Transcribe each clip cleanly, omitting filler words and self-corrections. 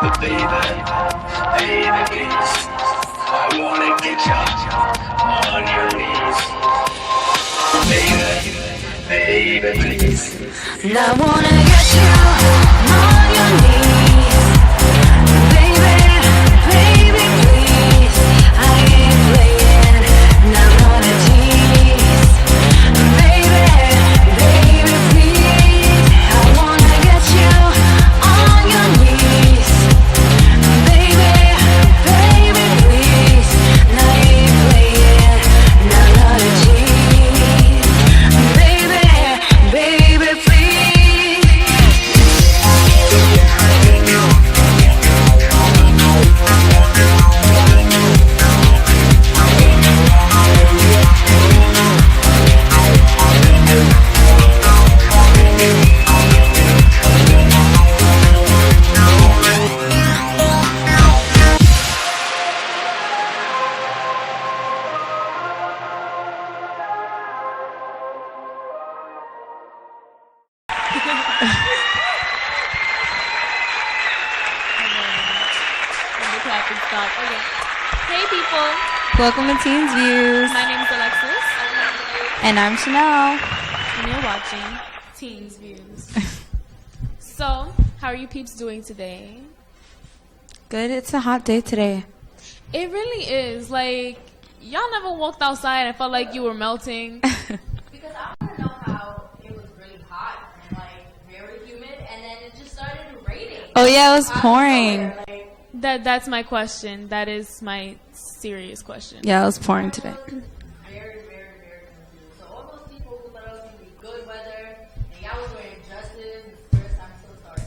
Baby, baby, please. I wanna get you on your knees. Baby, baby, please. And I wanna get you on your knees. Baby, baby, please. I ain't playing, and I wanna tease. Baby, baby, please. I wanna get you on your knees. Baby, baby, please. And I ain't playing, and I wanna tease. Baby, baby, please. Hey people, Welcome to Teens Views. my name is Alexis, And I'm Chanel. and you're watching Teens Views. So, how are you peeps doing today? Good, it's a hot day today. It really is. Like, y'all never walked outside and felt like you were melting. Because I want to know how it was really hot and like very humid, and then it just started raining. Oh yeah, it was Out of pouring. nowhere, like, That's my question. That is my serious question. Yeah, it was pouring today. very, very, very confused. So all those people who thought it was gonna be good weather and y'all was wearing dresses, first I'm so sorry.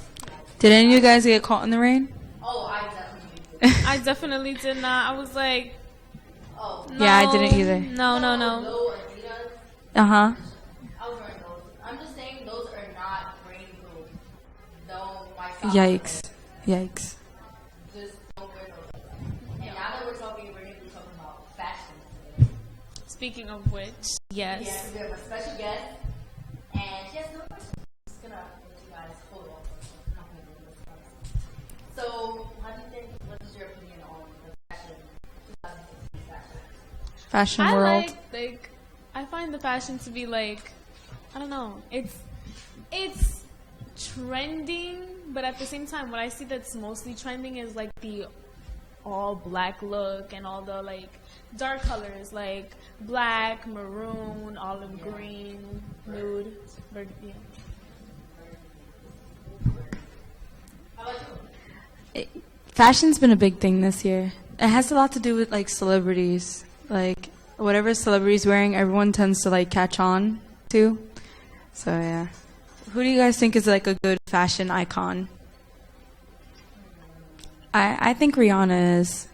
Did any of you guys get caught in the rain? Oh, I definitely did. I definitely did not. I was like, Oh, no. Yeah, I didn't either. No. low Adidas. Uh-huh. I was wearing those. I'm just saying those are not rainproof. No, my socks. Yikes. Yikes. Just don't wear those. And now that we're talking about fashion today. Speaking of which, yes. Yes, we have a special guest, and she has no questions. I'm just gonna let you guys hold on. I'm not gonna do this first. So, how do you think? What is your opinion on the fashion, 2016 fashion? Fashion I world. like I find the fashion to be like, I don't know, it's trending, but at the same time what I see that's mostly trending is like the all black look and all the like dark colors like black, maroon, olive green, nude, burgundy. How about you? Fashion's been a big thing this year. It has a lot to do with like celebrities. Like whatever celebrity's wearing, everyone tends to like catch on to. So yeah. Who do you guys think is like a good fashion icon? I think Rihanna is.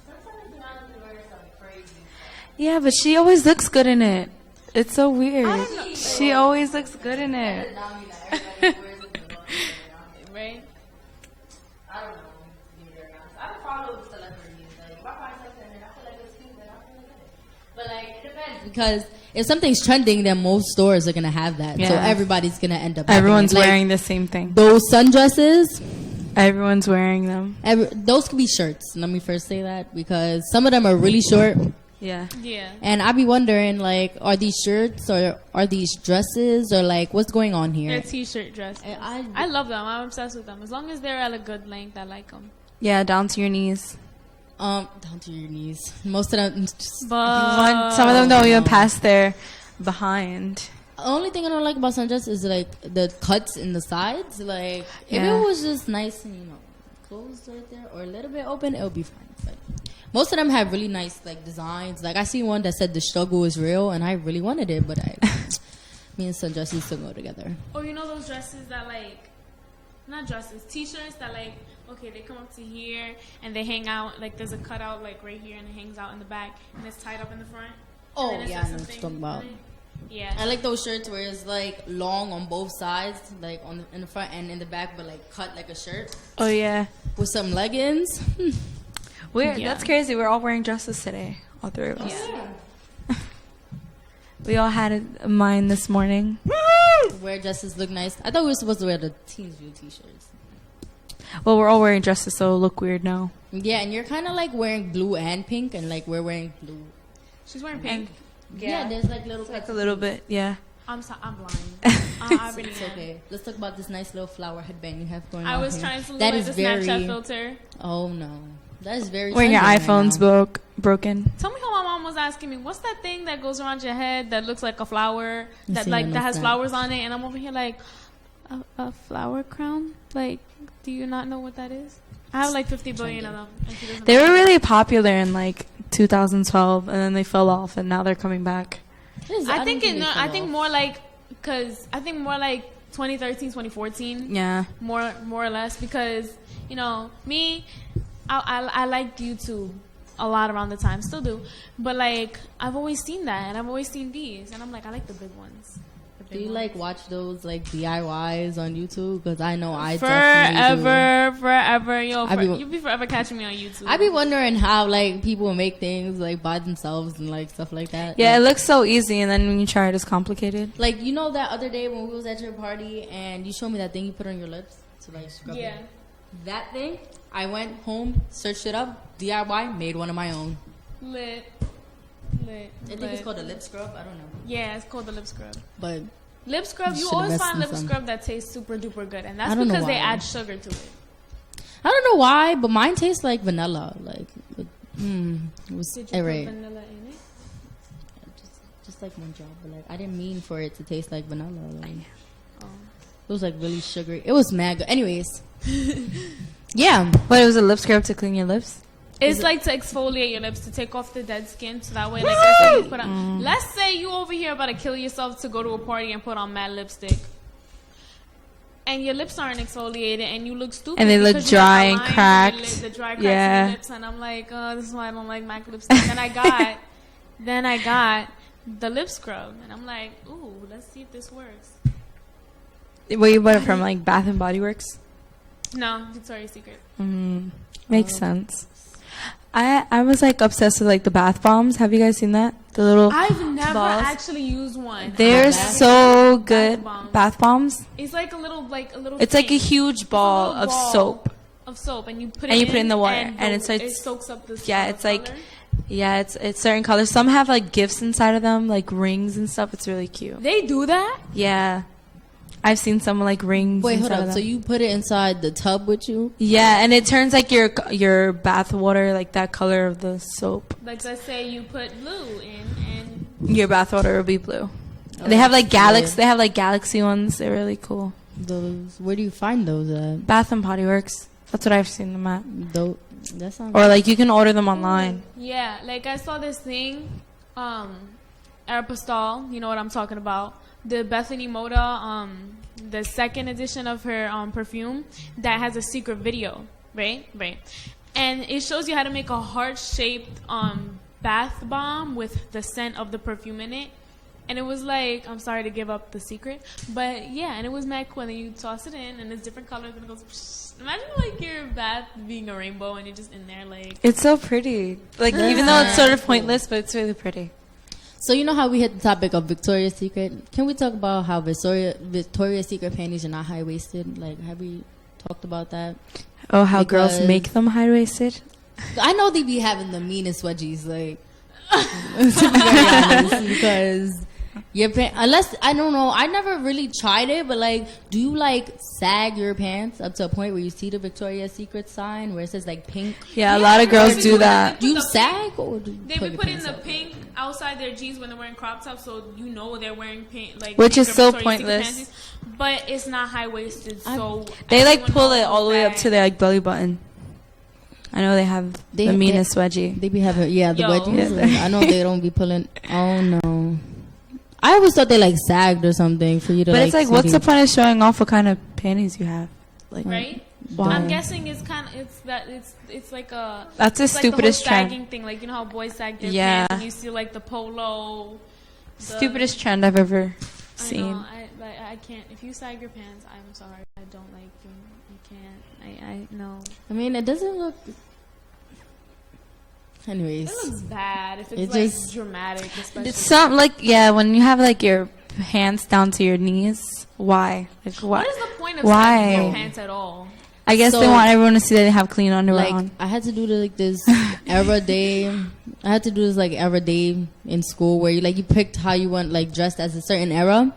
Sometimes Rihanna wears some crazy stuff. Yeah, but she always looks good in it. It's so weird. I don't know. She always looks good in That it. does not mean that everybody wears it as long as they're not. Right? I don't know, to be very honest. I don't follow celebrities. Like, if I find something and I feel like it's cute, then I feel like it. But, like, it depends. Because if something's trending, then most stores are going to have that. So Yeah. everybody's going to end up having Everyone's it. Like, wearing the same thing. those sundresses, Everyone's wearing them. those could be shirts. Let me first say that. Because some of them are really short. Yeah. Yeah. And I be wondering, like, are these shirts or are these dresses or, like, what's going on here? They're t-shirt dresses. I love them. I'm obsessed with them. As long as they're at a good length, I like them. Yeah, down to your knees. Down to your knees. Most of them just... But Some of them don't even pass their behind. The only thing I don't like about sundress is like the cuts in the sides. Like if Yeah. it was just nice and closed right there or a little bit open, it'll be fine. But most of them have really nice like designs. Like I see one that said the struggle is real, and I really wanted it, but me and sundresses still go together. or you know those dresses that like, not dresses, t-shirts that like, okay, they come up to here and they hang out. Like there's a cutout like right here and it hangs out in the back and it's tied up in the front. Oh, And then it yeah, says I know what you're something talking about. on it. Yeah. I like those shirts where it's like long on both sides, like in the front and in the back, but like cut like a shirt Oh, yeah. with some leggings. Weird. Yeah. That's crazy. We're all wearing dresses today. All three of us. Yeah. We all had a mine this morning. Wear dresses look nice. I thought we were supposed to wear the Teens View t-shirts. Well, we're all wearing dresses, so it'll look weird now. Yeah, and you're kind of like wearing blue and pink, and like we're wearing blue. She's wearing pink. Yeah, there's like little Like a little bit, yeah. I'm blind. I really It's am. okay. Let's talk about this nice little flower headband you have going on. I was here. trying to look That like is the very. Snapchat filter. Oh no, that is very. When your trending right iPhone's now. broken. Tell me how my mom was asking me, what's that thing that goes around your head that looks like a flower that see, I like know that has that. flowers on it? And I'm over here like, a flower crown? Like, do you not know what that is? I have like 50 billion of them. And she doesn't They know. were really popular in like 2012, and then they fell off, and now they're coming back. I think don't it. they No, fell I think off. more like, cause I think more like 2013, 2014. Yeah. More or less, because you know me, I liked YouTube a lot around the time, still do, but like I've always seen that, and I've always seen these, and I'm like, I like the big ones. The Do big you ones. like watch those like DIYs on YouTube? Because I know I definitely forever, yo, I be- you'll be forever catching me on YouTube. do. I be wondering how like people make things like by themselves and like stuff like that. Yeah, it Like, looks so easy, and then when you try it, it's complicated. like you know that other day when we was at your party and you showed me that thing you put on your lips to like scrub Yeah. it. That thing, I went home, searched it up, DIY, made one of my own. lit. I think it's called a lip scrub. I don't know, Yeah, it's called the lip scrub. but Lip scrub, you Should've always messed find with lip some. scrub that tastes super duper good, and I that's don't know because they why. add sugar to it. I don't know why, but mine tastes like vanilla. Like, it was Did you alright. put vanilla in it? Just like one drop, but like I didn't mean for it to taste like vanilla. Like, Oh. it was like really sugary. It was mad good. Anyways, yeah. But it was a lip scrub to clean your lips. It's like to exfoliate your lips, to take off the dead skin, so that way, like, let's say you put on. Let's say you over here about to kill yourself to go to a party and put on matte lipstick, and your lips aren't exfoliated, and you look stupid, And they look because you have dry the and lines on your cracked. lip, the dry cracks Yeah. in your lips, and I'm like, oh, this is why I don't like MAC lipstick. Then I got the lip scrub, and I'm like, ooh, let's see if this works. Where you bought it from, like Bath and Body Works? No, Victoria's Secret. Makes sense. I was like obsessed with like the bath bombs. Have you guys seen that? The little I've never balls. actually used one. They're so good. bombs. Bath bombs. It's like a little. It's like a thing. huge ball little of ball soap. Of soap, and you put And it you put it in the water, and it it soaks up the. Yeah, it's like color. yeah, it's certain colors. Some have like gifts inside of them, like rings and stuff. It's really cute. They do that. Yeah, I've seen some like rings. Wait, hold inside of up. So them. you put it inside the tub with you? Yeah, and it turns like your bath water, like that color of the soap. Like, let's say you put blue in, and Your bath water will be blue. Oh, They have like that's galaxy. good. They have like galaxy ones. They're really cool. Those. Where do you find those at? Bath and Body Works. That's what I've seen them at. Those. That sounds. Or like you can order them online. yeah, like I saw this thing, Aeropostale. You know what I'm talking about? The Bethany Moda, the second edition of her perfume that has a secret video, right? And it shows you how to make a heart-shaped bath bomb with the scent of the perfume in it. And it was like, I'm sorry to give up the secret, but yeah, and it was mad cool. And then you toss it in, and it's different colors, and it goes. Psh. Imagine like your bath being a rainbow, and you're just in there like. It's so pretty. Like even though it's sort of pointless, but it's really pretty. So you know how we hit the topic of Victoria's Secret? Can we talk about how Victoria's Secret panties are not high waisted? Like, have we talked about that? Oh, how girls Because- make them high waisted. I know they be having the meanest wedgies, like to be very honest, because your unless I don't know, I never really tried it, but like, do you like sag your pants up to a point where you see the Victoria's Secret sign where it says like pink? Yeah, a lot of girls they do that. Do you the sag or do you They put be your putting pants the up? pink outside their jeans when they're wearing crop tops, so you know they're wearing pink, like Which is pink so Victoria's Secret pointless. panties. But it's not high waisted, so They like everyone pull it knows all the way up that- to their like belly button. I know they have the meanest wedgie. They be having the Yo. wedgies. Yeah. Like, I know they don't be pulling. Oh no. I always thought they like sagged or something for you to. But it's like, what's the see- point of showing off what kind of panties you have? Like, right? Why? I'm guessing it's kind of it's like a That's the it's like the whole stupidest trend. sagging thing, like you know how boys sag their Yeah. pants and you see like the polo. the- Stupidest trend I've ever I seen. know. I can't. If you sag your pants, I'm sorry. I don't like you. I can't. I no. I mean, it doesn't look. Anyways, It looks bad if it's It like just- dramatic, especially. It's some like when you have like your hands down to your knees. Why? Like What what? is the point of Why? sagging your pants at all? I guess So, they want everyone to see that they have clean underwear like on. I had to do this every day. I had to do this like every day in school where you picked how you want like dressed as a certain era.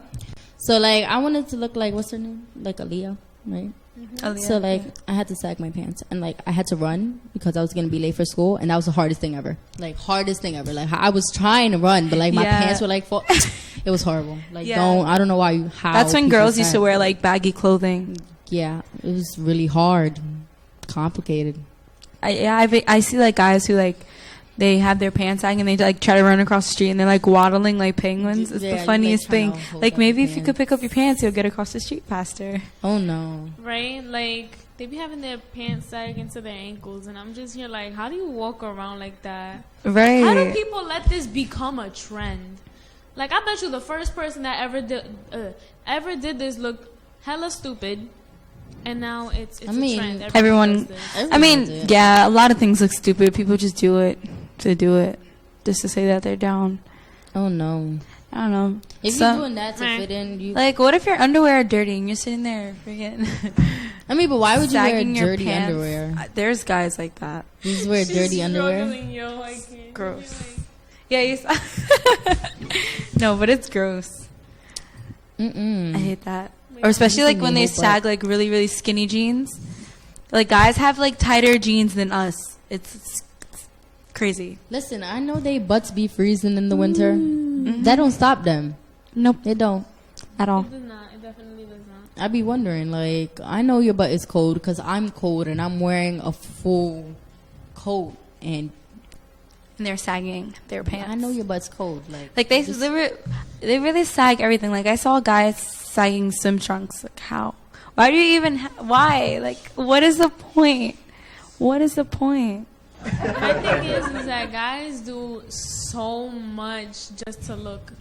So like I wanted to look like, what's her name? Like Aaliyah, right? Aaliyah, So like I had to sag my pants and like I had to run because I was gonna be late for school, and that was the hardest thing ever. Like hardest thing ever. Like I was trying to run, but like my Yeah. pants were like full. It was horrible. Like Yeah. I don't know why you. How That's when people girls used sag. to wear like baggy clothing. Yeah, it was really hard, complicated. I see like guys who like they have their pants sagging and they like try to run across the street and they're like waddling like penguins. It's Yeah, the you, funniest like, trying thing. to hold Like up maybe your if you could pants. pick up your pants, you'll get across the street faster. Oh no. Right? Like, they be having their pants sagging to their ankles, and I'm just here like, how do you walk around like that? Right. How do people let this become a trend? Like, I bet you the first person that ever did this looked hella stupid, and now it's I mean, a trend. Everyone, does this. I Everyone mean, does it. yeah, a lot of things look stupid. People just do it to do it, just to say that they're down. Oh no. I don't know. If Some- you're doing that to fit in, you. like, what if your underwear are dirty and you're sitting there freaking I mean, but why would you wear sagging your dirty pants? underwear? There's guys like that. You just wear She's dirty underwear. struggling, yo, I can't. Gross. Yeah, no, but it's gross. Mm-mm. I hate that. Like, Or especially like Using when your they whole sag like really, really skinny jeans. Like guys have like tighter jeans than us. It's crazy. Listen, I know they butts be freezing in the winter. That don't stop them. Nope, It don't. at all. It does not. It definitely does not. I be wondering, like, I know your butt is cold because I'm cold and I'm wearing a full coat, and And they're sagging their pants. I know your butt's cold. Like they really sag everything. Like I saw guys sagging swim trunks. Like how? Why do you even? Why? Like what is the point? What is the point? My thing is that guys do so much just to look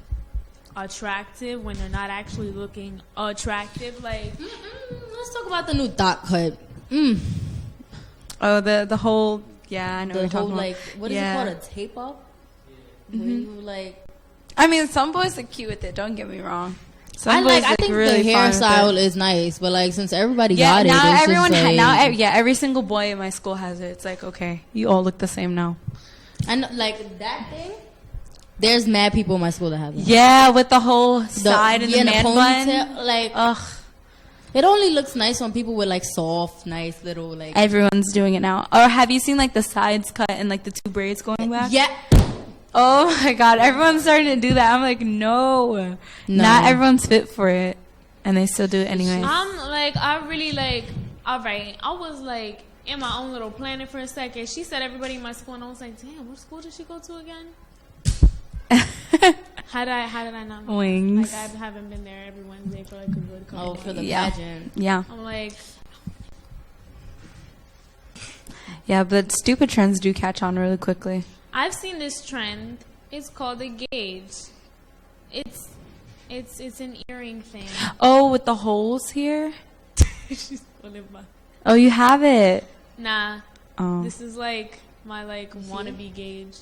attractive when they're not actually looking attractive. Like, Let's talk about the new thought cut. Oh, the whole. Yeah, I know The what you're whole, talking like, about. what is Yeah. it called? A tape up? Where you, like... I mean, some boys are cute with it. Don't get me wrong. Some I boys I are think really the fun with hairstyle it. is nice, but like since everybody Yeah, got it, now it's everyone just, like, every single boy in my school has it. It's like okay, you all look the same now. and like that thing. There's mad people in my school that have it. Yeah, with the whole side and the man bun. ponytail, like Ugh, it only looks nice on people with like soft, nice little like. everyone's doing it now. Or have you seen like the sides cut and like the two braids going back? Yeah, Oh my god, everyone's starting to do that. I'm like, no. Not everyone's fit for it, and they still do it anyway. I'm like, I really like, all right. I was like in my own little planet for a second. She said everybody in my school, and I was like, damn, what school did she go to again? How did I not know? Wings. Like, I haven't been there every Wednesday for like a good couple days. for the Yeah. pageant. Yeah, I'm like, yeah. but stupid trends do catch on really quickly. I've seen this trend. It's called a gauge. It's an earring thing. Oh, with the holes here. She's pulling my. Oh, you have it. Nah, Oh, this is like my like wannabe gauge.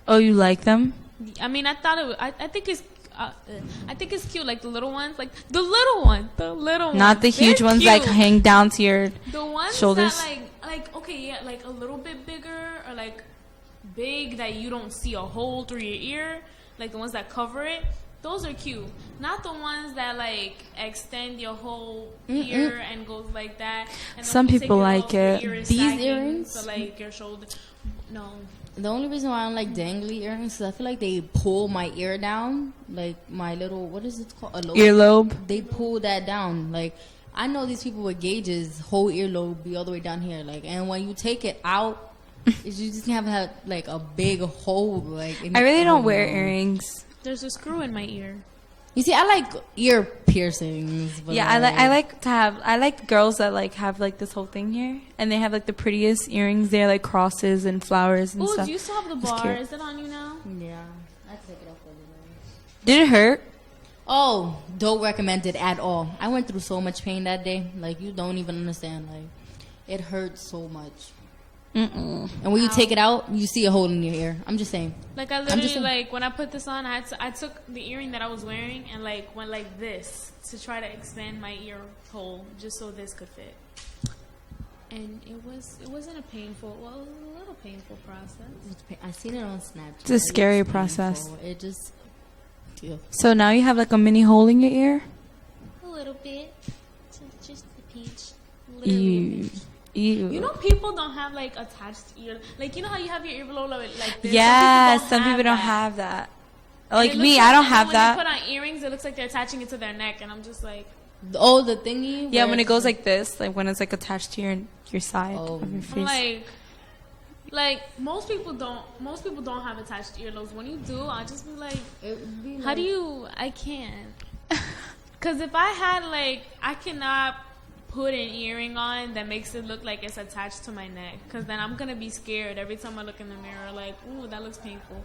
oh, you like them? I mean, I thought it. I think it's. I think it's cute, like the little ones, like the little one, Not the huge They're ones cute. like hang down to your. The ones shoulders. that like okay, yeah, like a little bit bigger or like big that you don't see a hole through your ear, like the ones that cover it. Those are cute. Not the ones that like extend your whole ear and goes like that. And then Some when you people take like your it. ear is These sagging, earrings? so like your shoulder. No. The only reason why I don't like dangly earrings is I feel like they pull my ear down, like my little what is it called? A lobe. Earlobe. They pull that down. Like I know these people with gauges, whole earlobe be all the way down here. Like, and when you take it out, you just have like a big hole. Like in I really the- don't oh, wear no. earrings. There's a screw in my ear. You see, I like ear piercings. But Yeah, I like girls that like have like this whole thing here, and they have like the prettiest earrings. They're like crosses and flowers and Oh, stuff. do you still have the It's bar? cute. Is it on you now? Yeah, I take it off a little. Did it hurt? Oh, don't recommend it at all. I went through so much pain that day. Like you don't even understand. Like it hurt so much. Mm-mm. And when you take it out, you see a hole in your ear. I'm just saying. Like I I'm literally just saying. like when I put this on, I took the earring that I was wearing and like went like this to try to expand my ear hole just so this could fit. and it wasn't a painful. Well, it was a little painful process. I seen it on Snapchat. It's a scary looks process. painful. It just. Ew. So now you have like a mini hole in your ear? A little bit, just a pinch. Ew. Ew. You know, people don't have like attached ear. Like, you know how you have your earlobe like this. Yes, some people don't that. have that. And Like it me, looks I don't and have when that. When they put on earrings, it looks like they're attaching it to their neck, and I'm just like. Oh, the thingy. Yeah, where when it it's goes like this, like when it's like attached to your side Oh. of your I'm face. like most people don't have attached earlobes. When you do, I just be like, It would be how do you? I can't. Cause if I had like, I cannot put an earring on that makes it look like it's attached to my neck. Cause then I'm gonna be scared every time I look in the mirror. Like, ooh, that looks painful.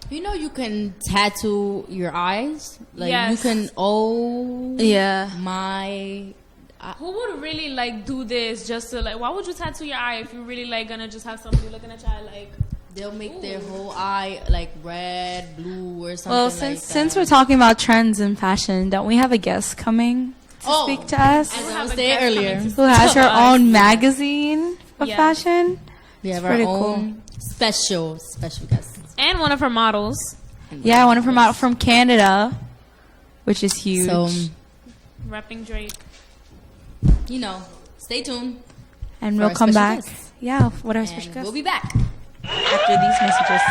You know, you can tattoo your eyes. Like Yes. you can. Oh, Yeah. my. Who would really like do this just to like? Why would you tattoo your eye if you're really like gonna just have somebody looking at your eye like? They'll make their Ooh. whole eye like red, blue, or something. Well, like since that. we're talking about trends in fashion, don't we have a guest coming to Oh. speak to us? As We'll I have was a there guest earlier, coming to Who has speak her to us. own magazine of Yes. fashion? we have It's our pretty own special guest. And one of her models. Yeah, one of them out from Canada, which is huge. So, Repping Drake. you know, stay tuned. And for we'll our come special back. guest. Yeah, what our And special guest we'll be back. after these messages.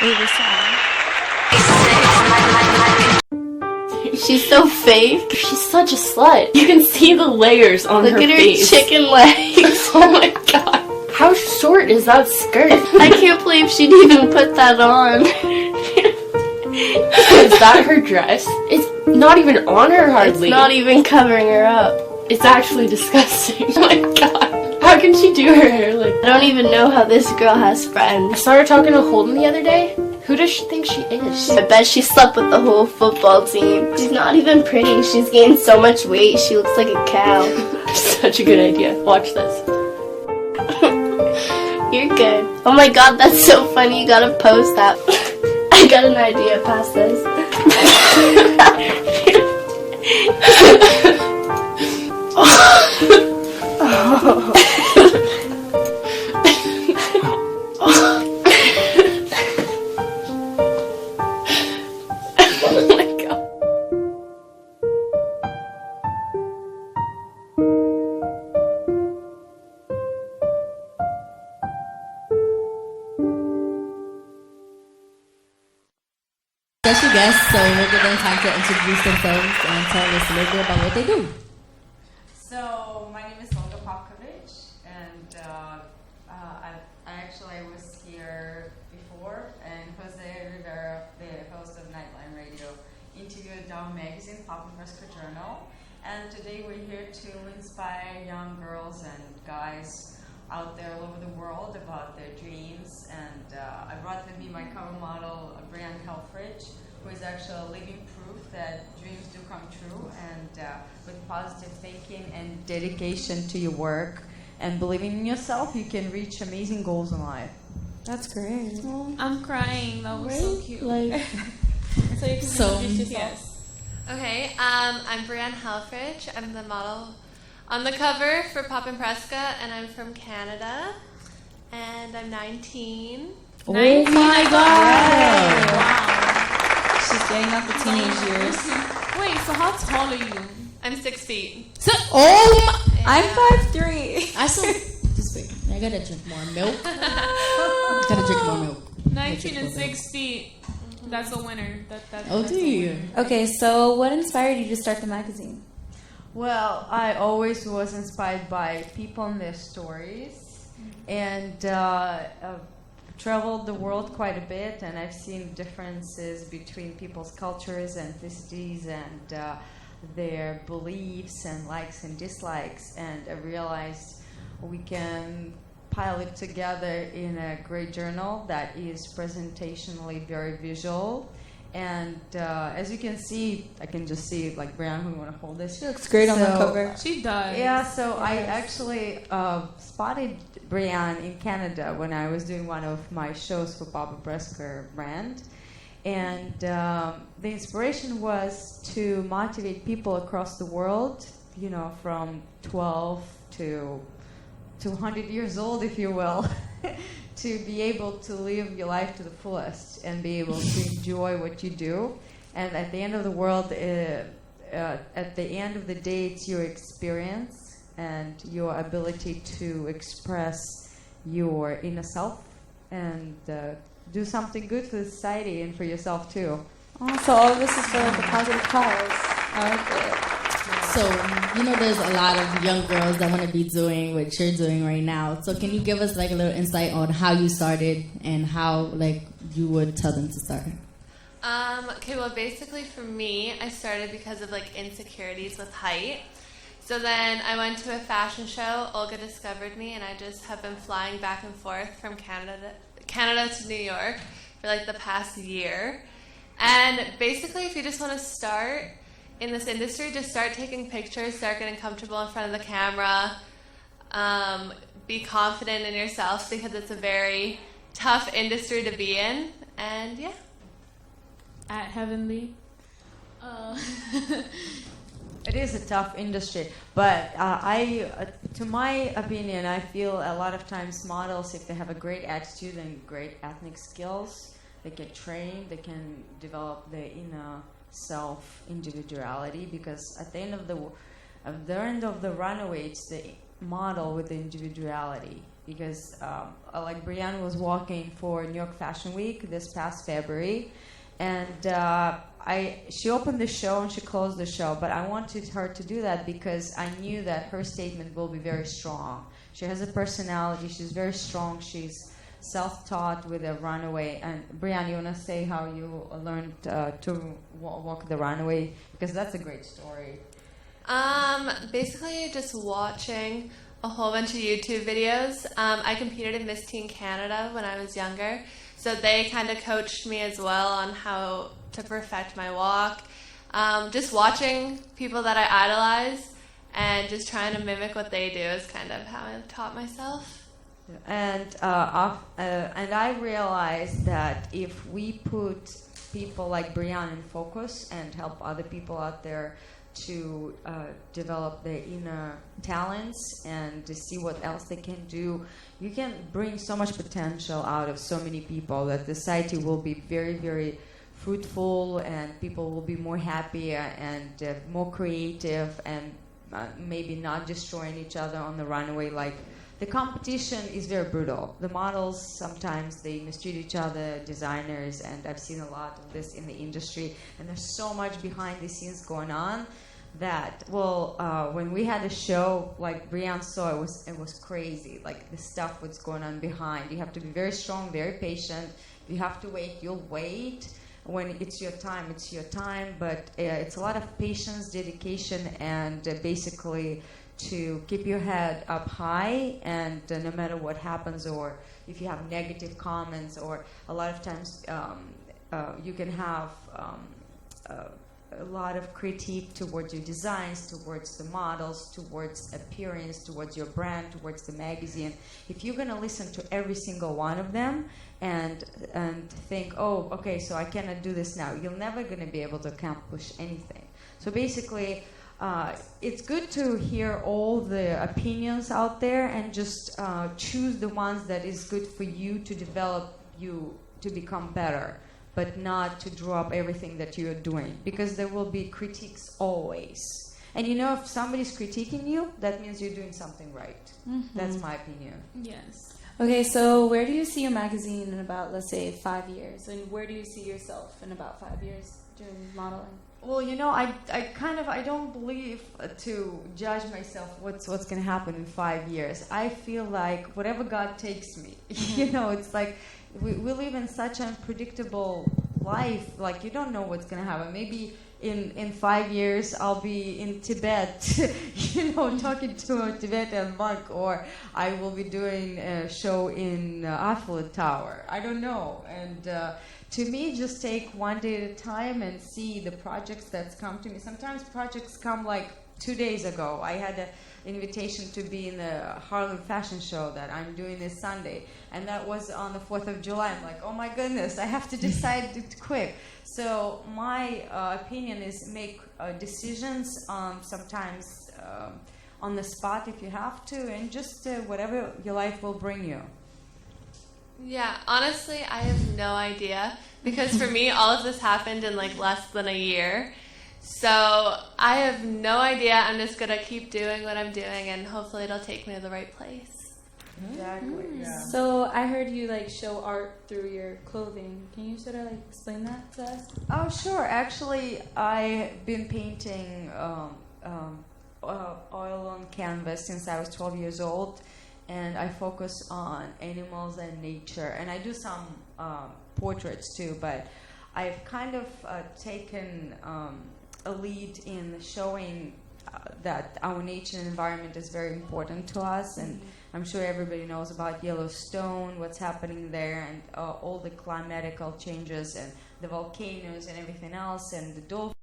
Wait, we're sorry. She's so fake. She's such a slut. You can see the layers on Look her at her face. chicken legs. Oh my god. How short is that skirt? I can't believe she'd even put that on. Is that her dress? It's not even on her It's hardly. not even covering her up. It's actually disgusting. Oh my god. How can she do her hair like I don't even know how this girl has I friends. saw her talking to Holden the other day. Who does she think she is? I bet she slept with the whole football team. She's not even pretty. She's gained so much weight. She looks like a cow. Such a good idea. Watch this. You're good. Oh my god, that's so funny. You gotta post that. I got an idea past this. Oh my god. Special guest, so we'll give them time to introduce themselves and tell us a little bit about what they do. So my name is Olga Papkovitch, and I actually was here before, and Jose Rivera, the host of Nightline Radio, interviewed our magazine, Pop and Fresco Journal, and today we're here to inspire young girls and guys out there all over the world about their dreams, and I brought with me my cover model, Brianne Helffrich, who is actually a living proof that dreams do come true, and with positive thinking and dedication to your work and believing in yourself, you can reach amazing goals in life. That's great. I'm crying. That was so cute. Like, So you can So- introduce yourself. Okay, I'm Brianne Helffrich. I'm the model on the cover for Pop and Fresca, and I'm from Canada, and I'm 19. oh my god! Wow. She's getting out the teenage years. Wait, so how tall are you? I'm 6 feet. Oh my! I'm 5'3". I still just wait. I gotta drink more milk. Gotta drink more milk. 19 and 6 feet. That's a winner. Oh That's a dear. winner. Okay, so what inspired you to start the magazine? Well, I always was inspired by people and their stories, and traveled the world quite a bit, and I've seen differences between people's cultures and ethnicities and their beliefs and likes and dislikes, and I realized we can pile it together in a great journal that is presentationally very visual. And as you can see, I can just see, like, Brianne, who want to hold this? She looks great on the So, cover. She does. Yeah, so I actually spotted Brianne in Canada when I was doing one of my shows for Papa Bresker brand. And the inspiration was to motivate people across the world, you know, from 12 to 200 years old, if you will, to be able to live your life to the fullest and be able to enjoy what you do. And at the end of the world, at the end of the day, it's your experience and your ability to express your inner self and do something good for society and for yourself too. Oh, so all of this is for like a positive cause. I like it. So, you know, there's a lot of young girls that want to be doing what you're doing right now. So can you give us like a little insight on how you started and how like you would tell them to start? Okay, well, basically for me, I started because of like insecurities with height. So then I went to a fashion show. Olga discovered me, and I just have been flying back and forth from Canada to New York for like the past year. And basically, if you just want to start in this industry, just start taking pictures, start getting comfortable in front of the camera, be confident in yourself because it's a very tough industry to be in. And yeah. At Heavenly. It is a tough industry, but to my opinion, I feel a lot of times models, if they have a great attitude and great ethnic skills, they get trained, they can develop their inner self individuality. Because at the end of the runway, it's the model with the individuality. Because like Brianne was walking for New York Fashion Week this past February, and she opened the show and she closed the show, but I wanted her to do that because I knew that her statement will be very strong. She has a personality, she's very strong, she's self-taught with a runaway. And Brianne, you want to say how you learned to walk the runaway? Because that's a great story. Basically just watching a whole bunch of YouTube videos. I competed in Miss Teen Canada when I was younger, so they kind of coached me as well on how to perfect my walk. Just watching people that I idolize and just trying to mimic what they do is kind of how I taught myself. And I realized that if we put people like Brianne in focus and help other people out there to develop their inner talents and to see what else they can do, you can bring so much potential out of so many people that society will be very, very fruitful, and people will be more happy and more creative, and maybe not destroying each other on the runway. Like, the competition is very brutal. The models, sometimes they mistreat each other, designers, and I've seen a lot of this in the industry. And there's so much behind the scenes going on that, when we had a show, like Brianne saw, it was crazy. Like, the stuff what's going on behind. You have to be very strong, very patient. If you have to wait, you'll wait. When it's your time, it's your time. But it's a lot of patience, dedication, and basically to keep your head up high, and no matter what happens, or if you have negative comments, or a lot of times you can have a lot of critique towards your designs, towards the models, towards appearance, towards your brand, towards the magazine. If you're going to listen to every single one of them and think, oh, okay, so I cannot do this now, you're never going to be able to accomplish anything. So basically, it's good to hear all the opinions out there and just choose the ones that is good for you to develop you to become better, but not to drop everything that you're doing, because there will be critiques always. And you know, if somebody's critiquing you, that means you're doing something right. Mm-hmm. That's my opinion. Yes. Okay, so where do you see your magazine in about, let's say, 5 years? And where do you see yourself in about 5 years doing modeling? Well, you know, I don't believe to judge myself what's going to happen in 5 years. I feel like whatever God takes me, you know, it's like we live in such an unpredictable life. Like, you don't know what's going to happen. Maybe in 5 years I'll be in Tibet, you know, talking to a Tibetan monk, or I will be doing a show in Eiffel Tower. I don't know. And to me, just take one day at a time and see the projects that's come to me. Sometimes projects come like 2 days ago, I had an invitation to be in the Harlem Fashion Show that I'm doing this Sunday, and that was on the 4th of July. I'm like, oh my goodness, I have to decide to quit. So my opinion is make decisions sometimes on the spot if you have to, and just whatever your life will bring you. Yeah, honestly, I have no idea, because for me, all of this happened in like less than a year. So I have no idea. I'm just going to keep doing what I'm doing, and hopefully it'll take me to the right place. Exactly. Yeah. So I heard you like show art through your clothing. Can you sort of like explain that to us? Oh, sure. Actually, I've been painting oil on canvas since I was 12 years old, and I focus on animals and nature. And I do some portraits too, but I've kind of taken a lead in showing that our nature and environment is very important to us, and I'm sure everybody knows about Yellowstone, what's happening there, and all the climatical changes and the volcanoes and everything else, and the dolphins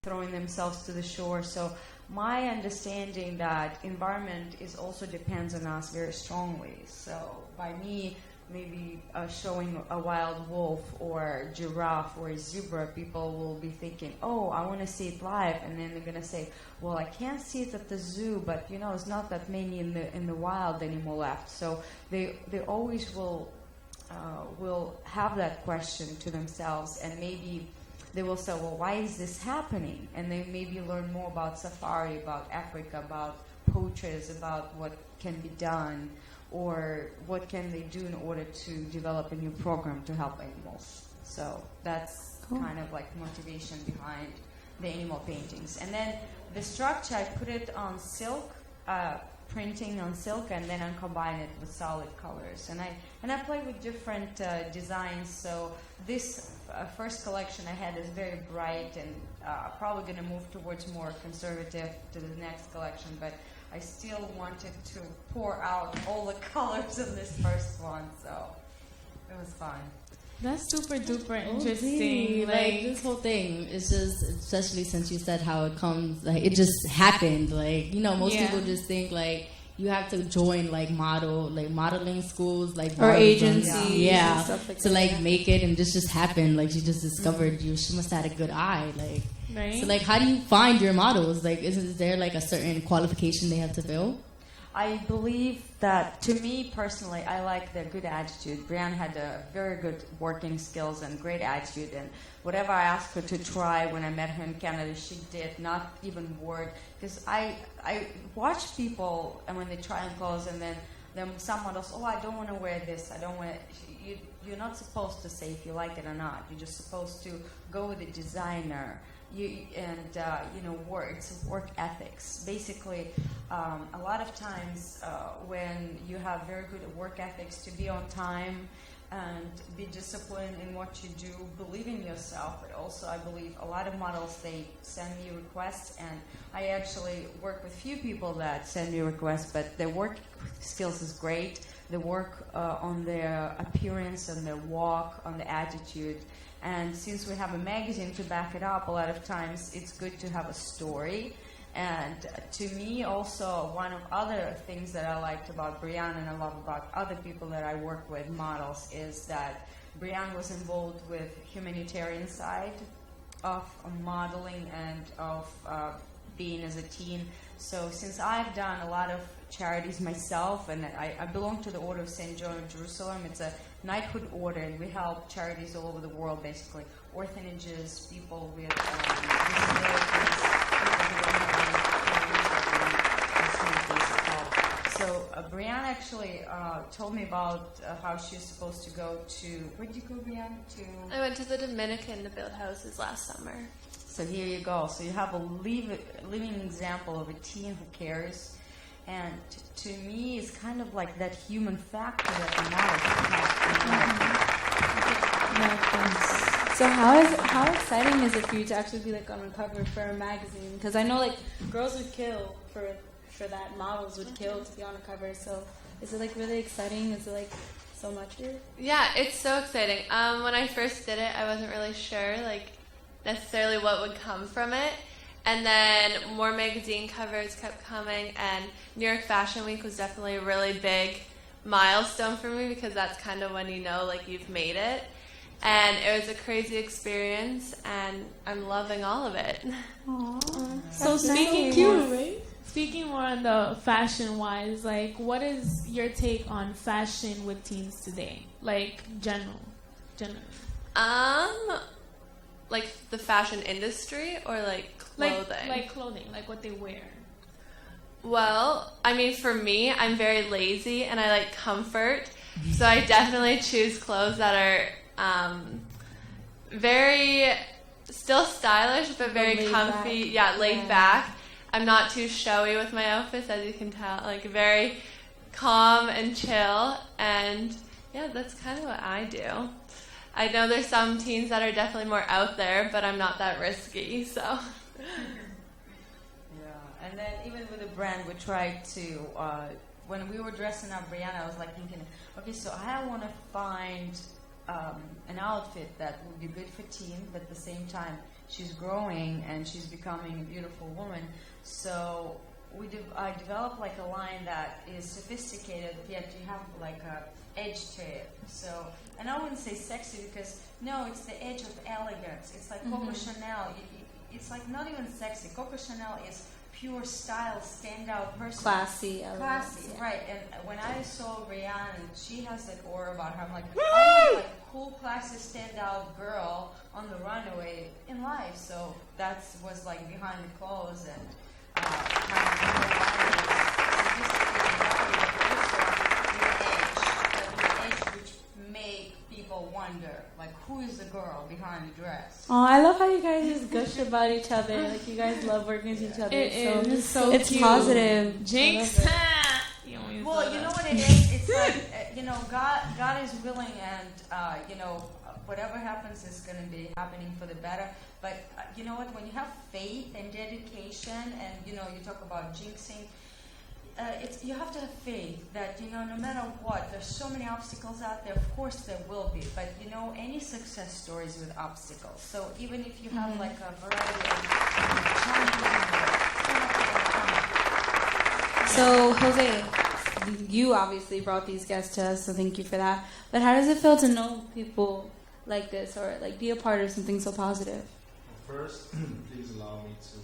throwing themselves to the shore. So my understanding that environment is also depends on us very strongly. So by me maybe showing a wild wolf or giraffe or a zebra, people will be thinking, oh, I want to see it live, and then they're going to say, well, I can't see it at the zoo, but you know, it's not that many in the wild anymore left. So they always will have that question to themselves, and maybe they will say, well, why is this happening? And they maybe learn more about safari, about Africa, about poachers, about what can be done, or what can they do in order to develop a new program to help animals. So that's kind of like motivation behind the animal paintings. And then the structure, I put it on silk, printing on silk, and then I combine it with solid colors. And I play with different designs. So this first collection I had is very bright, and probably going to move towards more conservative to the next collection, but I still wanted to pour out all the colors in this first one, so it was fun. That's super duper interesting. Like this whole thing is just, especially since you said how it comes, like it just happened. Like, you know, most people just think like you have to join like modeling schools, like or agencies, yeah, and stuff like to like make it, and this just happened. Like she just discovered you. She must have had a good eye, like. Right. So, like, how do you find your models? Like, is there, like, a certain qualification they have to fill? I believe that, to me personally, I like their good attitude. Brianne had a very good working skills and great attitude, and whatever I asked her to try when I met her in Canada, she did, not even word. Because I watch people, and when they try on clothes, and then some models, oh, I don't want to wear this, I don't want to. You're not supposed to say if you like it or not. You're just supposed to go with the designer. Work ethics. Basically, a lot of times when you have very good work ethics, to be on time and be disciplined in what you do, believe in yourself. But also, I believe a lot of models, they send me requests, and I actually work with few people that send me requests, but their work skills is great. They work on their appearance, on their walk, on the attitude. And since we have a magazine to back it up, a lot of times it's good to have a story. And to me also, one of other things that I liked about Brianne, and I love about other people that I work with, models, is that Brianne was involved with humanitarian side of modeling and of being as a teen. So since I've done a lot of charities myself, and I belong to the Order of St. John of Jerusalem. It's a knighthood order, and we help charities all over the world, basically. Orphanages, people with disabilities, So Brianne actually told me about how she's supposed to go to, where did you go, Brianne? I went to the Dominican to build houses last summer. So here you go. So you have a living example of a teen who cares. And to me, it's kind of like that human factor that the models have. So how exciting is it for you to actually be like on a cover for a magazine? Because I know like girls would kill for that, models would kill to be on a cover. So is it like really exciting? Is it like so much here? Yeah, it's so exciting. When I first did it, I wasn't really sure like necessarily what would come from it. And then more magazine covers kept coming, and New York Fashion Week was definitely a really big milestone for me because that's kind of when you know like you've made it. And it was a crazy experience, and I'm loving all of it. So speaking more on the fashion wise, like what is your take on fashion with teens today? Like generally. Like the fashion industry or like clothing? Like clothing, like what they wear. Well, I mean, for me, I'm very lazy and I like comfort. So I definitely choose clothes that are very, still stylish, but very comfy. Yeah, laid back. I'm not too showy with my outfits, as you can tell. Like very calm and chill. And yeah, that's kind of what I do. I know there's some teens that are definitely more out there, but I'm not that risky, so. Yeah, and then even with the brand, we tried to, when we were dressing up Brianne, I was like thinking, okay, so I want to find an outfit that would be good for teen, but at the same time, she's growing and she's becoming a beautiful woman. So I developed like a line that is sophisticated, yet you have like a edge to it. So, and I wouldn't say sexy because no, it's the edge of elegance. It's like Coco Chanel. It's like not even sexy. Coco Chanel is pure style, standout person. Classy, Right. And when I saw Brianne, and she has that aura about her, I'm like, I want like a cool, classy, standout girl on the runway in life. So that was like behind the clothes and which make people wonder, like, who is the girl behind the dress? Oh, I love how you guys just gush about each other. Like, you guys love working with each other. It's so it's cute. positive. Jinx. Well, you know what it is? It's like, God is willing, and, whatever happens is going to be happening for the better. But you know what? When you have faith and dedication, and, you talk about jinxing, you have to have faith that, no matter what, there's so many obstacles out there. Of course there will be, but, any success stories with obstacles. So even if you have like a variety of challenges, So, Jose, you obviously brought these guests to us, so thank you for that. But how does it feel to know people like this, or like be a part of something so positive? Well, first, please allow me to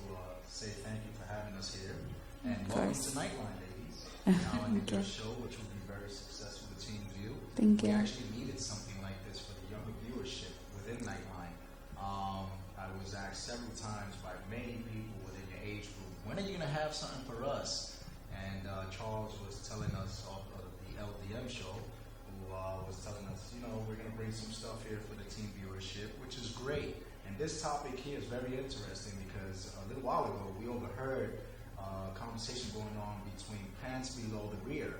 say thank you for having us here, and welcome to Nightline, ladies. Now in your show, which will be very successful with Teen View. Thank you. We actually needed something like this for the younger viewership within Nightline. I was asked several times by many people within your age group, when are you going to have something for us? And Charles was telling us of the LDM show, who was telling us, we're going to bring some stuff here for the teen viewership, which is great. And this topic here is very interesting because a little while ago we overheard a conversation going on between pants below the rear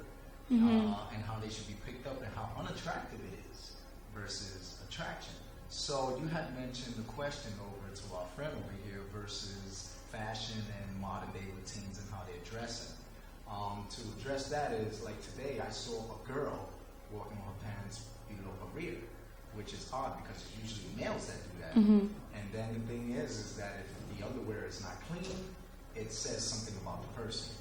and how they should be picked up and how unattractive it is versus attraction. So you had mentioned the question over to our friend over here versus fashion and modern day routines and how they're dressing. To address that is, like today I saw a girl walking with her pants below her rear, which is odd because it's usually males that do that. And then the thing is that if the underwear is not clean, it says something about the person.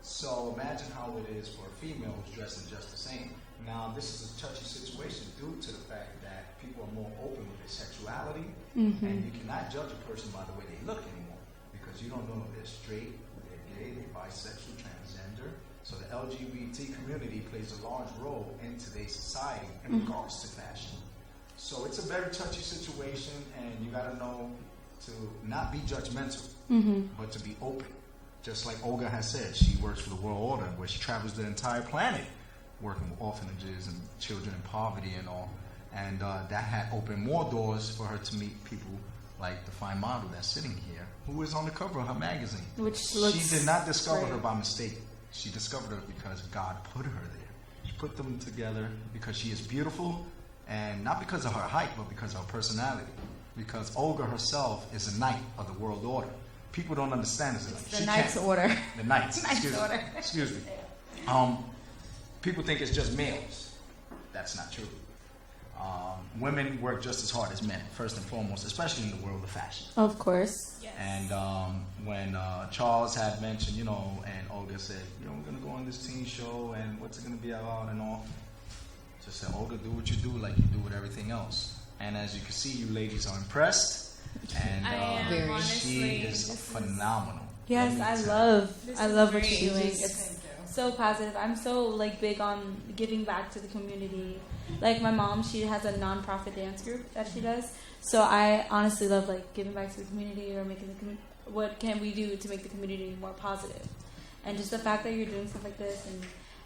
So imagine how it is for a female who's dressing just the same. Now this is a touchy situation due to the fact that people are more open with their sexuality, and you cannot judge a person by the way they look anymore because you don't know if they're straight, they're gay, they're bisexual, transgender. So the LGBT community plays a large role in today's society in regards to fashion. So it's a very touchy situation, and you got to know to not be judgmental, but to be open. Just like Olga has said, she works for the World Order, where she travels the entire planet working with orphanages and children in poverty and all. And that had opened more doors for her to meet people like the fine model that's sitting here, who is on the cover of her magazine. She did not discover her by mistake. She discovered her because God put her there. She put them together because she is beautiful, and not because of her height, but because of her personality. Because Olga herself is a knight of the World Order. People don't understand this. It's the Knight's Order. The Knights. Excuse me. People think it's just males. That's not true. women work just as hard as men, first and foremost, especially in the world of fashion. Of course. Yes. And when Charles had mentioned, and Olga said, we're going to go on this teen show, and what's it going to be about and all, just said, Olga, do what you do like you do with everything else. And as you can see, you ladies are impressed, and I am, she honestly. is phenomenal. Yes, Let me I tell love This I is love what great. you're doing. Just- It's so positive. I'm so like big on giving back to the community. Like my mom, she has a non-profit dance group that she does. So I honestly love like giving back to the community or making what can we do to make the community more positive. And just the fact that you're doing stuff like this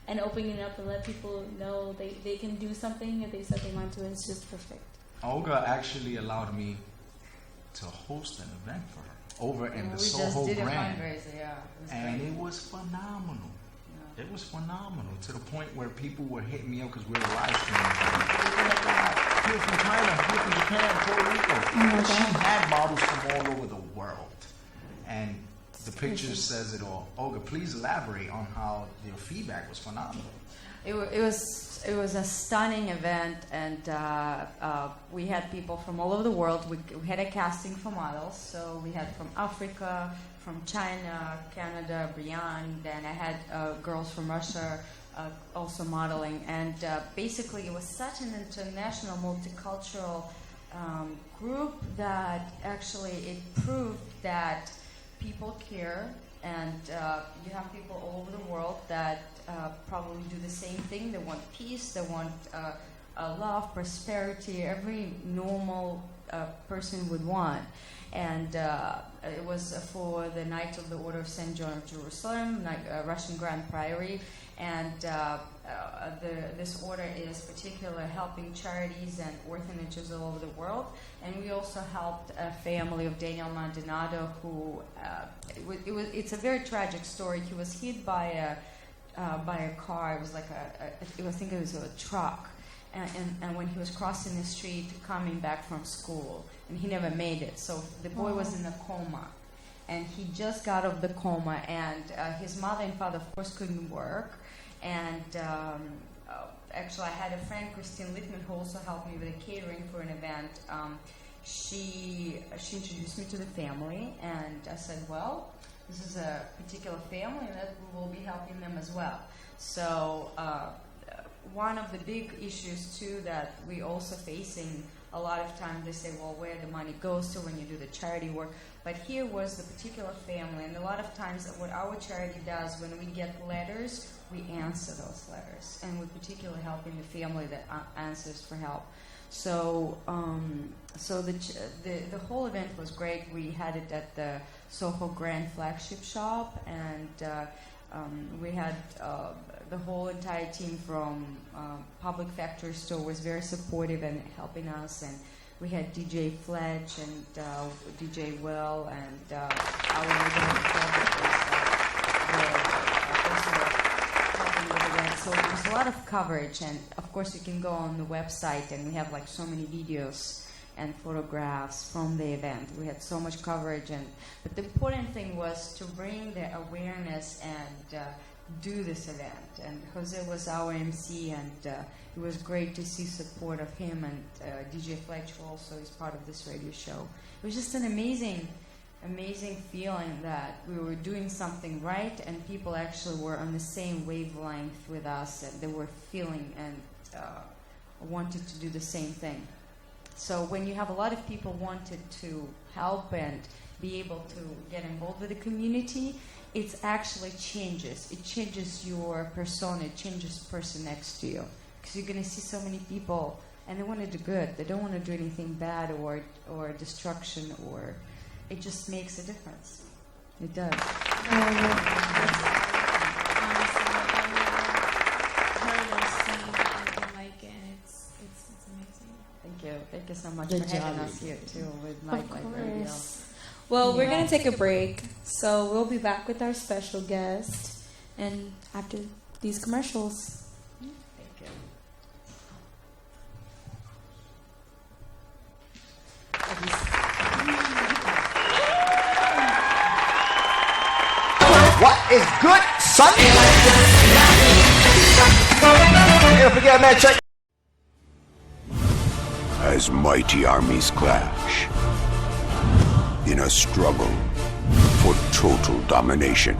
and opening it up and let people know they can do something if they set their mind to it, it's just perfect. Olga actually allowed me to host an event for her over in the We Soho just did a Grand. fundraiser, yeah. It was And great. it was phenomenal. It was phenomenal to the point where people were hitting me up because we were live streaming. Oh my God, here from China, here from Japan, Puerto Rico. She had models from all over the world. And the picture says it all. Olga, please elaborate on how your feedback was phenomenal. It was a stunning event, and we had people from all over the world. We had a casting for models, so we had from Africa, from China, Canada, Brianne. Then I had girls from Russia also modeling, and basically it was such an international, multicultural group that actually it proved that people care, and you have people all over the world that probably do the same thing. They want peace, they want love, prosperity, every normal person would want. And it was for the Knight of the Order of St. John of Jerusalem, Russian Grand Priory, and this order is particularly helping charities and orphanages all over the world. And we also helped a family of Daniel Maldonado, who it's a very tragic story. He was hit by a car. It was like I think it was a truck. And when he was crossing the street coming back from school, and he never made it. So the boy was in a coma, and he just got out of the coma, and his mother and father, of course, couldn't work. And actually, I had a friend, Christine Littman, who also helped me with the catering for an event. She introduced me to the family, and I said, well, this is a particular family that we will be helping them as well. So one of the big issues too that we also facing a lot of times, they say, well, where the money goes to when you do the charity work. But here was the particular family, and a lot of times what our charity does, when we get letters, we answer those letters, and we're particularly helping the family that answers for help. So the whole event was great. We had it at the Soho Grand flagship shop, and we had the whole entire team from Public Factory Store was very supportive and helping us, and we had DJ Fletch and DJ Will and our so there's a lot of coverage, and of course you can go on the website, and we have like so many videos and photographs from the event. We had so much coverage, but the important thing was to bring the awareness and do this event. And Jose was our MC, and it was great to see support of him, and DJ Fletch also is part of this radio show. It was just an amazing feeling that we were doing something right, and people actually were on the same wavelength with us, and they were feeling and wanted to do the same thing. So when you have a lot of people wanted to help and be able to get involved with the community, it actually changes. It changes your persona. It changes the person next to you, because you're going to see so many people, and they want to do good. They don't want to do anything bad or destruction, or it just makes a difference. It does. Thank you so much Good for having job. us here too with Nightlight Radio. Well, we're going to take a break, so we'll be back with our special guest, and after these commercials. Thank you. What is good, son? Don't forget, man, check. as mighty armies clash in a struggle for total domination.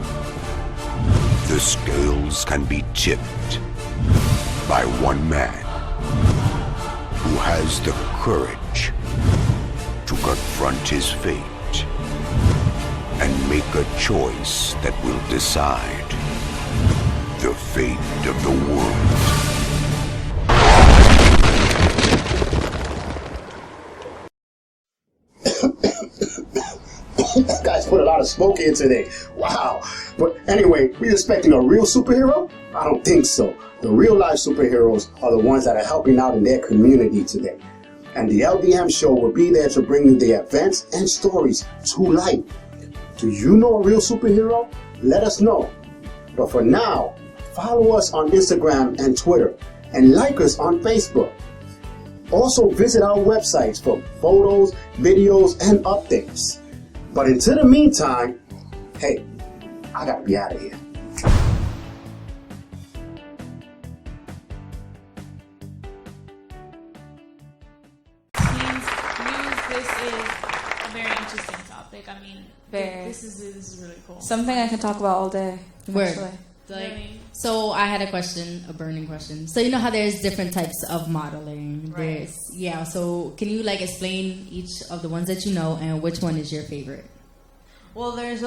The scales can be tipped by one man who has the courage to confront his fate and make a choice that will decide the fate of the world. Guys put a lot of smoke in today. Wow. But anyway, we're expecting a real superhero? I don't think so. The real life superheroes are the ones that are helping out in their community today. And the LDM show will be there to bring you the events and stories to life. Do you know a real superhero? Let us know. But for now, follow us on Instagram and Twitter and like us on Facebook. Also visit our websites for photos, videos, and updates. But until the meantime, hey, I gotta be out of here. This is a very interesting topic. I mean, Very. this is really cool. Something I can talk about all day. Word. Actually. Like, so I had a question, a burning question. So you know how there's different types of modeling. Right. Yeah. So can you like explain each of the ones that you know and which one is your favorite? Well, there's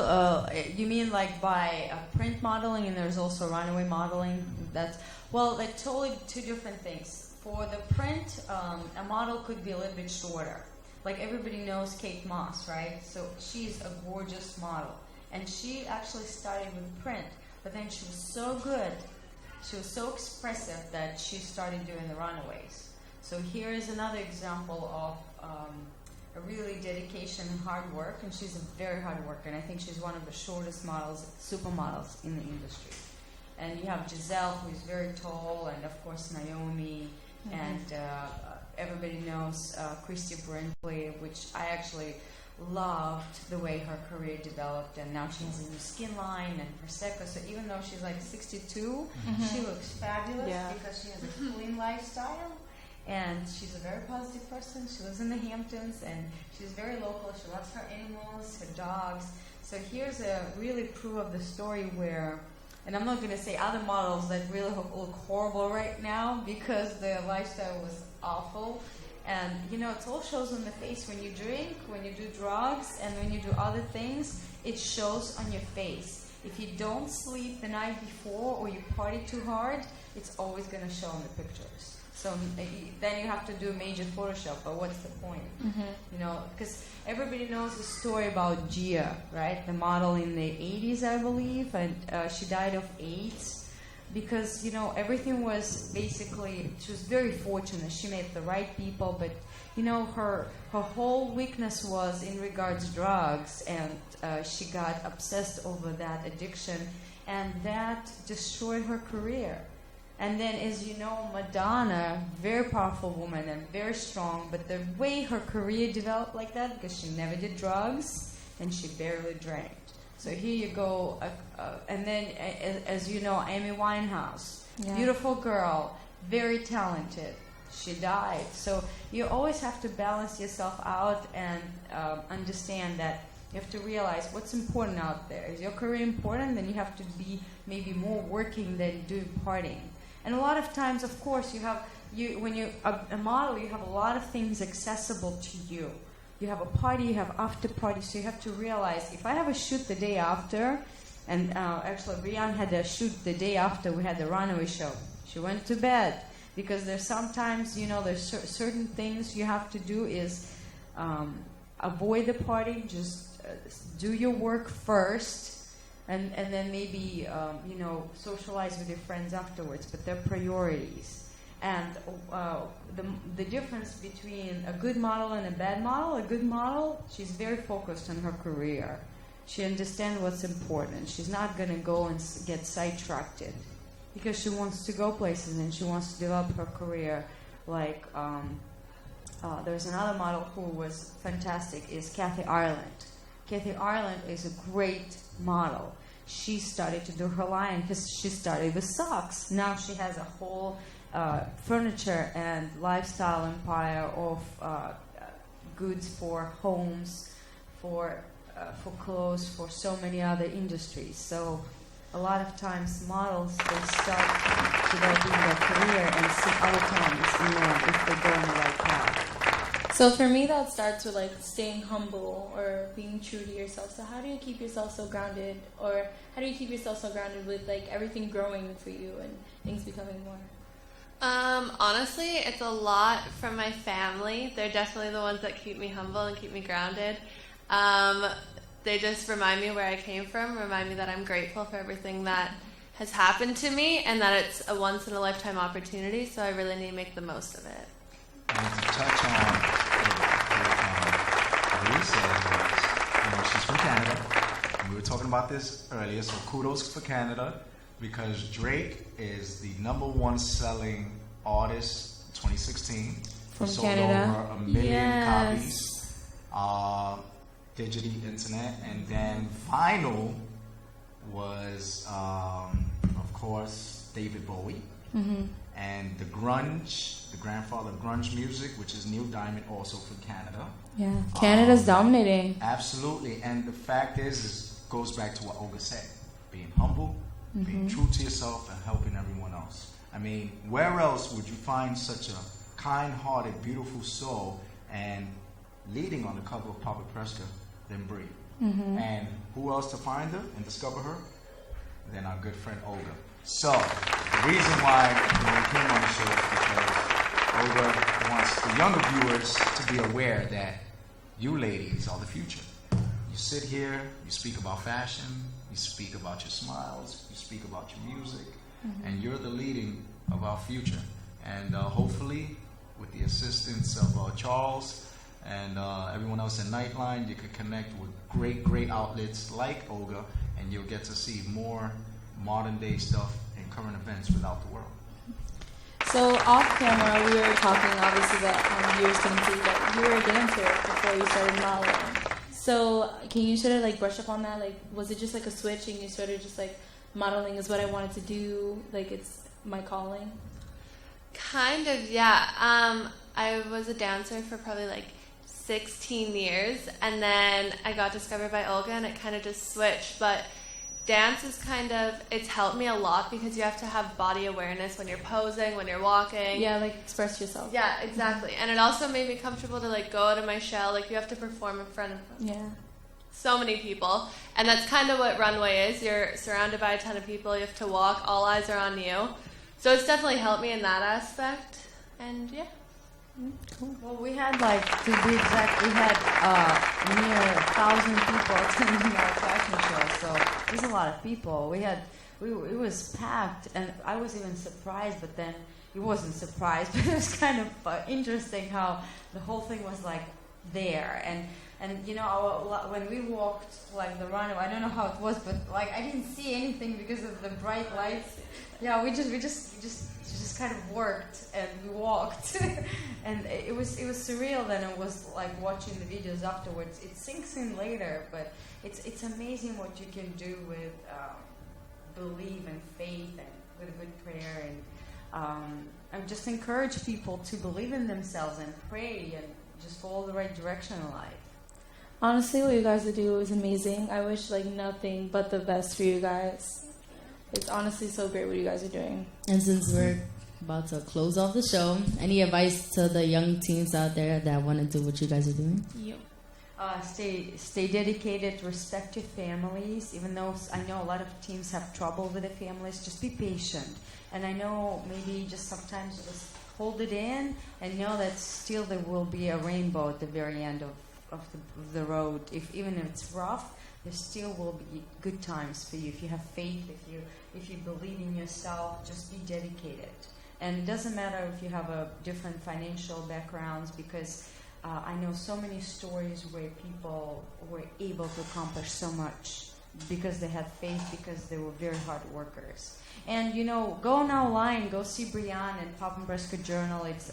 you mean like by print modeling, and there's also runaway modeling. That's like totally two different things. For the print, a model could be a little bit shorter. Like everybody knows Kate Moss, right? So she's a gorgeous model, and she actually started with print, but then she was so good, she was so expressive that she started doing the runaways. So here is another example of a really dedication and hard work, and she's a very hard worker, and I think she's one of the shortest models, supermodels in the industry. And you have Giselle, who is very tall, and of course Naomi, and everybody knows Christy Brinkley, which I actually loved the way her career developed, and now she has a new skin line and Prosecco. So even though she's like 62, she looks fabulous because she has a clean lifestyle. And she's a very positive person. She lives in the Hamptons, and she's very local. She loves her animals, her dogs. So here's a really proof of the story where, and I'm not going to say other models that really look horrible right now because their lifestyle was awful. And, you know, it all shows on the face. When you drink, when you do drugs, and when you do other things, it shows on your face. If you don't sleep the night before or you party too hard, it's always going to show in the pictures. So then you have to do major Photoshop, but what's the point? You know, because everybody knows the story about Gia, right? The model in the 80s, I believe, and she died of AIDS because, you know, everything was basically, she was very fortunate. She met the right people, but, you know, her whole weakness was in regards to drugs, and she got obsessed over that addiction, and that destroyed her career. And then, as you know, Madonna, very powerful woman and very strong, but the way her career developed like that, because she never did drugs and she barely drank. So here you go. And then, as you know, Amy Winehouse, beautiful girl, very talented. She died. So you always have to balance yourself out and understand that you have to realize what's important out there. Is your career important? Then you have to be maybe more working than doing partying. And a lot of times, of course, when you're a model, you have a lot of things accessible to you. You have a party, you have after party, so you have to realize, if I have a shoot the day after, and actually Brianne had a shoot the day after we had the runaway show. She went to bed, because there's sometimes, you know, there's certain things you have to do is avoid the party, just do your work first, and then maybe, you know, socialize with your friends afterwards, but they're priorities. And the difference between a good model and a bad model, a good model, she's very focused on her career. She understands what's important. She's not going to go and get sidetracked because she wants to go places and she wants to develop her career. Like, there's another model who was fantastic, is Kathy Ireland. Kathy Ireland is a great model. She started to do her line because she started with socks. Now she has a whole furniture and lifestyle empire of goods for homes, for clothes, for so many other industries. So a lot of times models, they start developing their career and see outcomes, if they go in the right path. So for me, that starts with like staying humble or being true to yourself. So how do you keep yourself so grounded, or how do you keep yourself so grounded with like everything growing for you and things becoming more? Honestly, it's a lot from my family. They're definitely the ones that keep me humble and keep me grounded. They just remind me where I came from, remind me that I'm grateful for everything that has happened to me and that it's a once-in-a-lifetime opportunity, so I really need to make the most of it. And to touch on what Louise said, she's from Canada. And we were talking about this earlier, so kudos for Canada, because Drake is the #1 selling artist 2016. From sold Canada. over 1 million Yes. copies. Digitally, internet, and then vinyl was, of course, David Bowie. Mm-hmm. And the grunge, the grandfather of grunge music, which is Neil Diamond, also from Canada. Yeah, Canada's dominating. Absolutely, and the fact is goes back to what Olga said: being humble, being true to yourself, and helping everyone else. I mean, where else would you find such a kind-hearted, beautiful soul and leading on the cover of Papa Presca than Brie? Mm-hmm. And who else to find her and discover her than our good friend Olga? So, the reason why we came on the show is because Olga wants the younger viewers to be aware that you ladies are the future. You sit here, you speak about fashion, you speak about your smiles, you speak about your music, and you're the leading of our future. And hopefully, with the assistance of Charles and everyone else in Nightline, you can connect with great outlets like Olga, and you'll get to see more modern day stuff and current events without the world. So off camera, we were talking, obviously, that viewers can see that you were a dancer before you started modeling. So can you sort of like brush up on that? Like, was it just like a switch and you sort of just like, modeling is what I wanted to do, like it's my calling? Kind of, yeah. I was a dancer for probably like 16 years, and then I got discovered by Olga, and it kind of just switched. But dance is it's helped me a lot because you have to have body awareness when you're posing, when you're walking. Yeah, like express yourself. Yeah, exactly. And it also made me comfortable to like go out of my shell. Like you have to perform in front of so many people, and that's kind of what runway is. You're surrounded by a ton of people. You have to walk. All eyes are on you. So it's definitely helped me in that aspect. And yeah. Cool. Well, we had, like, to be exact, we had near 1,000 people attending our fashion show, so there's a lot of people. It was packed, and I was even surprised, but then it wasn't surprised, but it was kind of interesting how the whole thing was, like, there. And you know, when we walked, like, the runway, I don't know how it was, but, like, I didn't see anything because of the bright lights. Yeah, we just kind of worked and we walked, and it was surreal. Then it was like watching the videos afterwards. It sinks in later, but it's amazing what you can do with belief and faith and with good prayer. And I just encourage people to believe in themselves and pray and just follow the right direction in life. Honestly, what you guys do is amazing. I wish like nothing but the best for you guys. It's honestly so great what you guys are doing. And since we're about to close off the show, any advice to the young teens out there that want to do what you guys are doing? Yep. Stay dedicated, respect your families. Even though I know a lot of teens have trouble with their families, just be patient. And I know maybe just sometimes just hold it in and know that still there will be a rainbow at the very end of the road. Even if it's rough, there still will be good times for you. If you have faith, if you believe in yourself, just be dedicated. And it doesn't matter if you have a different financial backgrounds, because I know so many stories where people were able to accomplish so much because they had faith, because they were very hard workers. And you know, go on online, go see Brianne and Papkovitch Journal. It's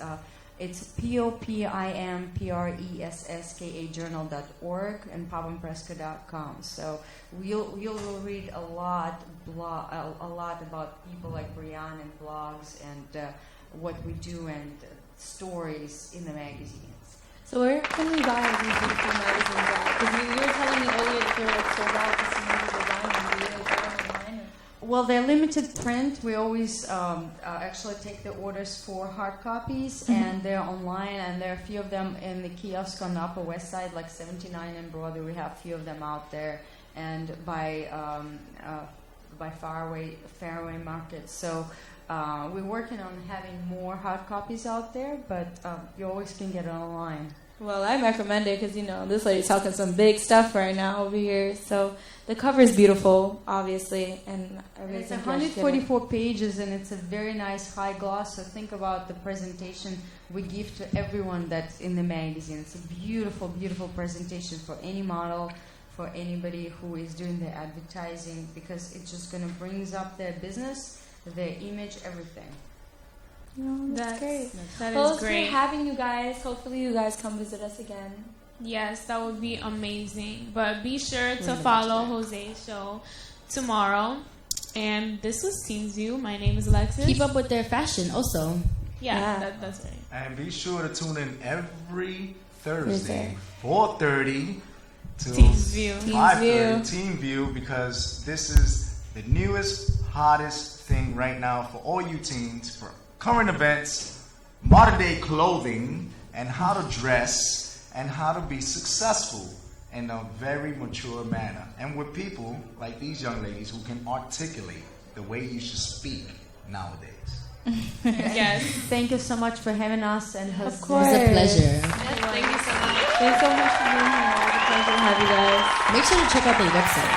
POPIMPRESSKA journal.org and papkovitch.com. So you'll read a lot about people like Brianne and blogs, and what we do and stories in the magazines. So where can we buy these beautiful magazines at? Because you were telling me earlier that they were like sold out as soon as you design them. Do you like buy them online? Or? Well, they're limited print. We always actually take the orders for hard copies, and they're online, and there are a few of them in the kiosk on the Upper West Side, like 79 and Broadway. We have a few of them out there, and by Fairway Market. So we're working on having more hard copies out there, but you always can get it online. Well, I recommend it because, this lady's talking some big stuff right now over here. So the cover is beautiful, obviously. And it's 144 pages, and it's a very nice high gloss. So think about the presentation we give to everyone that's in the magazine. It's a beautiful, beautiful presentation for any model, for anybody who is doing the advertising, because it's just going to bring up their business, their image, everything. That's great. That Well, is great. We're having you guys. Hopefully you guys come visit us again. Yes, that would be amazing. But be sure to follow Jose's show tomorrow. And this was Teens View. My name is Alexis. Keep up with their fashion also. Yeah. That's right. And be sure to tune in every Thursday, 4:30 to Teens View. 5:30, Team View, because this is the newest, hottest thing right now for all you teens, for current events, modern day clothing, and how to dress, and how to be successful in a very mature manner. And with people like these young ladies who can articulate the way you should speak nowadays. Yes. Thank you so much for having us. And Of course. It was a pleasure. Yes, thank you so much. Thanks so much for being here. It was a pleasure to have you guys. Make sure to check out their website.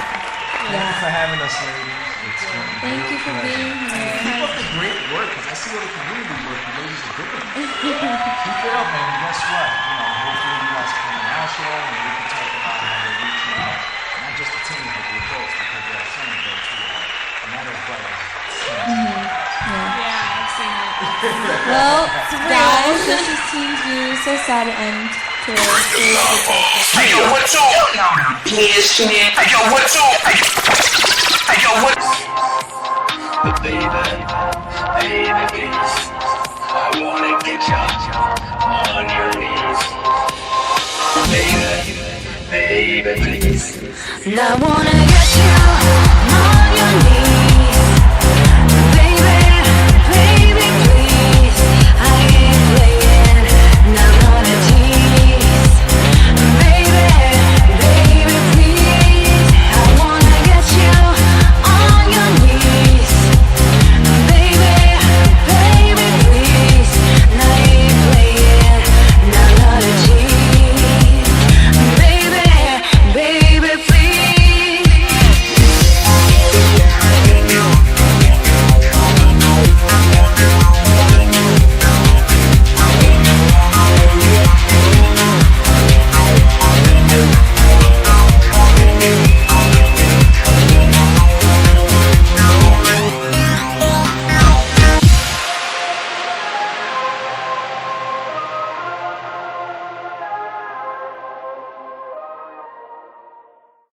Thank you for having us, ladies. It's been Thank you for being here. Keep up the great work, because I see all the community work you ladies are doing. Keep it up, and guess what? Hopefully you guys come on our show and we can talk about how they're reaching out, not just the teens, but the adults, because there are some adults who are not as bright as Yeah, I've seen it. Well, guys, this is Teens View. So sad to end to Hey yo, what's up? Hey yo, what's up? Hey yo, what's up? Baby, please, I wanna get ya on your knees. Baby, please. And I wanna get you on your knees.